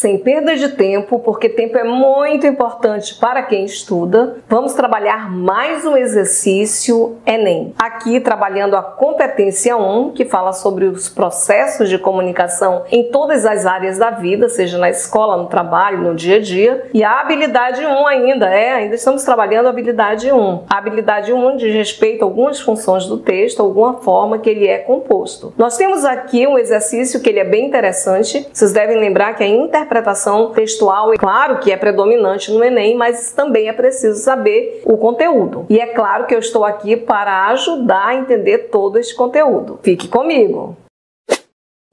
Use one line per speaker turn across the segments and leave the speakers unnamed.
sem perda de tempo, porque tempo é muito importante para quem estuda, vamos trabalhar mais um exercício Enem. Aqui trabalhando a competência 1, que fala sobre os processos de comunicação em todas as áreas da vida, seja na escola, no trabalho, no dia a dia, e a habilidade 1 ainda estamos trabalhando a habilidade 1. A habilidade 1 diz respeito a algumas funções do texto, alguma forma que ele é composto. Nós temos aqui um exercício que ele é bem interessante. Vocês devem lembrar que a interpretação textual, é claro que é predominante no Enem, mas também é preciso saber o conteúdo. E é claro que eu estou aqui para ajudar a entender todo esse conteúdo. Fique comigo!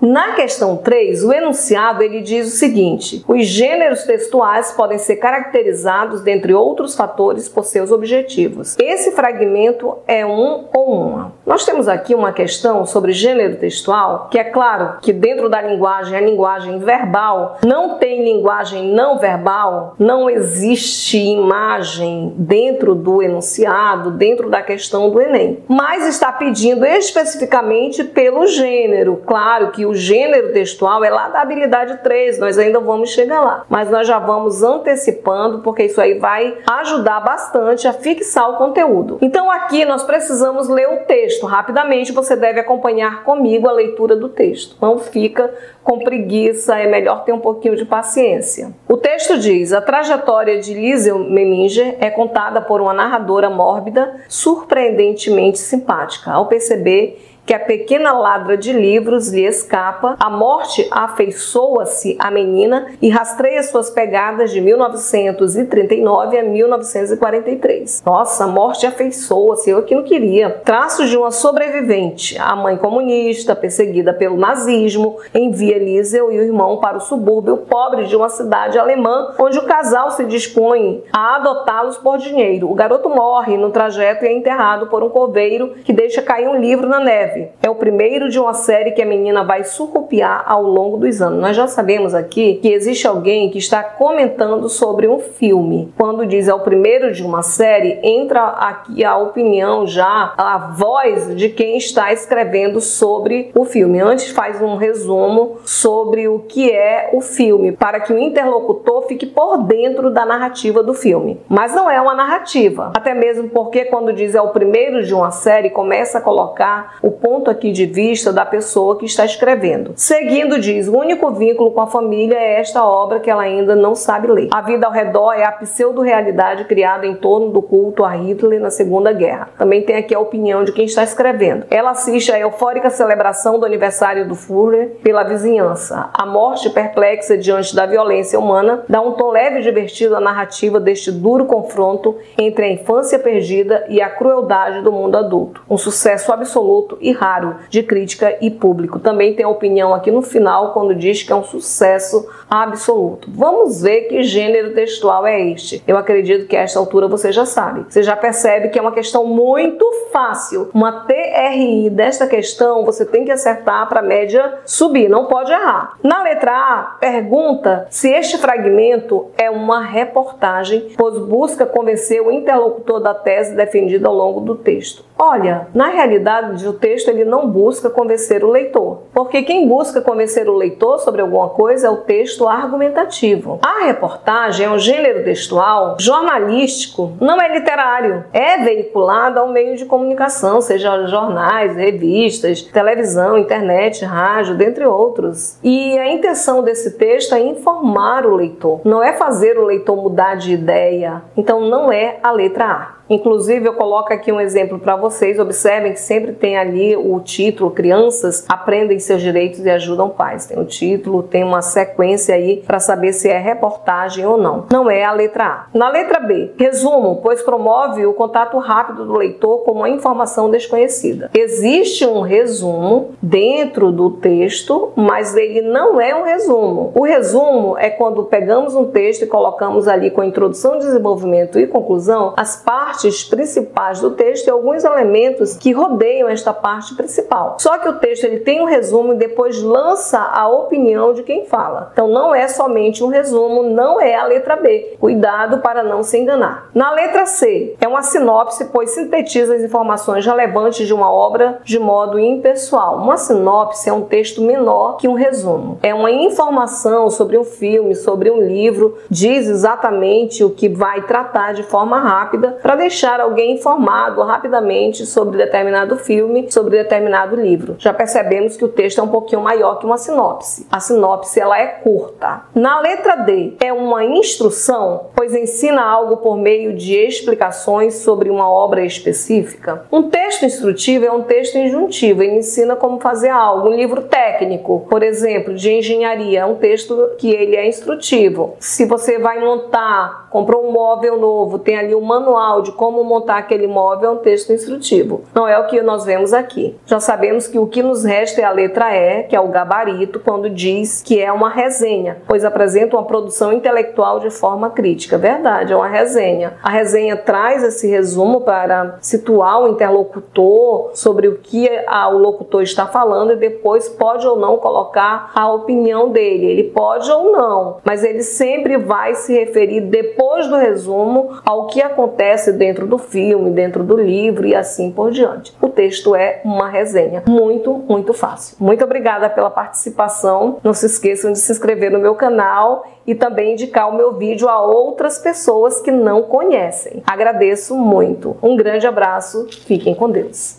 Na questão 3, o enunciado ele diz o seguinte: os gêneros textuais podem ser caracterizados, dentre outros fatores, por seus objetivos. Esse fragmento é um ou uma. Nós temos aqui uma questão sobre gênero textual, que é claro que dentro da linguagem, a linguagem verbal, não tem linguagem não verbal, não existe imagem dentro do enunciado, dentro da questão do Enem. Mas está pedindo especificamente pelo gênero. Claro que o gênero textual é lá da habilidade 3, nós ainda vamos chegar lá. Mas nós já vamos antecipando, porque isso aí vai ajudar bastante a fixar o conteúdo. Então aqui nós precisamos ler o texto. Rapidamente você deve acompanhar comigo a leitura do texto. Não fica com preguiça, é melhor ter um pouquinho de paciência. O texto diz: a trajetória de Liesl Meminger é contada por uma narradora mórbida, surpreendentemente simpática. Ao perceber que a pequena ladra de livros lhe escapa, a morte afeiçoa-se à menina e rastreia suas pegadas de 1939 a 1943. Nossa, a morte afeiçoa-se, eu que não queria. Traços de uma sobrevivente. A mãe comunista, perseguida pelo nazismo, envia Liesl e o irmão para o subúrbio pobre de uma cidade alemã, onde o casal se dispõe a adotá-los por dinheiro. O garoto morre no trajeto e é enterrado por um coveiro que deixa cair um livro na neve. É o primeiro de uma série que a menina vai surrupiar ao longo dos anos. Nós já sabemos aqui que existe alguém que está comentando sobre um filme. Quando diz é o primeiro de uma série, entra aqui a opinião já, a voz de quem está escrevendo sobre o filme. Antes faz um resumo sobre o que é o filme, para que o interlocutor fique por dentro da narrativa do filme. Mas não é uma narrativa, até mesmo porque quando diz é o primeiro de uma série, começa a colocar o ponto aqui de vista da pessoa que está escrevendo. Seguindo diz, o único vínculo com a família é esta obra que ela ainda não sabe ler. A vida ao redor é a pseudo-realidade criada em torno do culto a Hitler na Segunda Guerra. Também tem aqui a opinião de quem está escrevendo. Ela assiste à eufórica celebração do aniversário do Führer pela vizinhança. A morte perplexa diante da violência humana dá um tom leve e divertido à narrativa deste duro confronto entre a infância perdida e a crueldade do mundo adulto. Um sucesso absoluto e raro de crítica e público. Também tem a opinião aqui no final quando diz que é um sucesso absoluto. Vamos ver que gênero textual é este. Eu acredito que a esta altura você já sabe. Você já percebe que é uma questão muito fácil. Uma TRI desta questão você tem que acertar para a média subir, não pode errar. Na letra A, pergunta se este fragmento é uma reportagem, pois busca convencer o interlocutor da tese defendida ao longo do texto. Olha, na realidade o texto ele não busca convencer o leitor, porque quem busca convencer o leitor sobre alguma coisa é o texto argumentativo. A reportagem é um gênero textual jornalístico, não é literário, é veiculado ao meio de comunicação, seja jornais, revistas, televisão, internet, rádio, dentre outros. E a intenção desse texto é informar o leitor, não é fazer o leitor mudar de ideia. Então não é a letra A. Inclusive, eu coloco aqui um exemplo para vocês. Observem que sempre tem ali o título, crianças aprendem seus direitos e ajudam pais. Tem o título, tem uma sequência aí para saber se é reportagem ou não. Não é a letra A. Na letra B, resumo, pois promove o contato rápido do leitor com uma informação desconhecida. Existe um resumo dentro do texto, mas ele não é um resumo. O resumo é quando pegamos um texto e colocamos ali com introdução, desenvolvimento e conclusão as partes partes principais do texto e alguns elementos que rodeiam esta parte principal. Só que o texto ele tem um resumo e depois lança a opinião de quem fala. Então não é somente um resumo, não é a letra B. Cuidado para não se enganar. Na letra C, é uma sinopse, pois sintetiza as informações relevantes de uma obra de modo impessoal. Uma sinopse é um texto menor que um resumo. É uma informação sobre um filme, sobre um livro, diz exatamente o que vai tratar de forma rápida para deixar alguém informado rapidamente sobre determinado filme, sobre determinado livro. Já percebemos que o texto é um pouquinho maior que uma sinopse. A sinopse ela é curta. Na letra D, é uma instrução, pois ensina algo por meio de explicações sobre uma obra específica. Um texto instrutivo é um texto injuntivo, ele ensina como fazer algo. Um livro técnico, por exemplo, de engenharia, é um texto que ele é instrutivo. Se você vai montar, comprou um móvel novo, tem ali um manual de como montar aquele móvel, é um texto instrutivo. Não é o que nós vemos aqui. Já sabemos que o que nos resta é a letra E, que é o gabarito, quando diz que é uma resenha, pois apresenta uma produção intelectual de forma crítica. Verdade, é uma resenha. A resenha traz esse resumo para situar o interlocutor sobre o que o locutor está falando e depois pode ou não colocar a opinião dele. Ele pode ou não, mas ele sempre vai se referir depois do resumo ao que acontece dentro do filme, dentro do livro e assim por diante. O texto é uma resenha. Muito fácil. Muito obrigada pela participação. Não se esqueçam de se inscrever no meu canal e também indicar o meu vídeo a outras pessoas que não conhecem. Agradeço muito. Um grande abraço. Fiquem com Deus.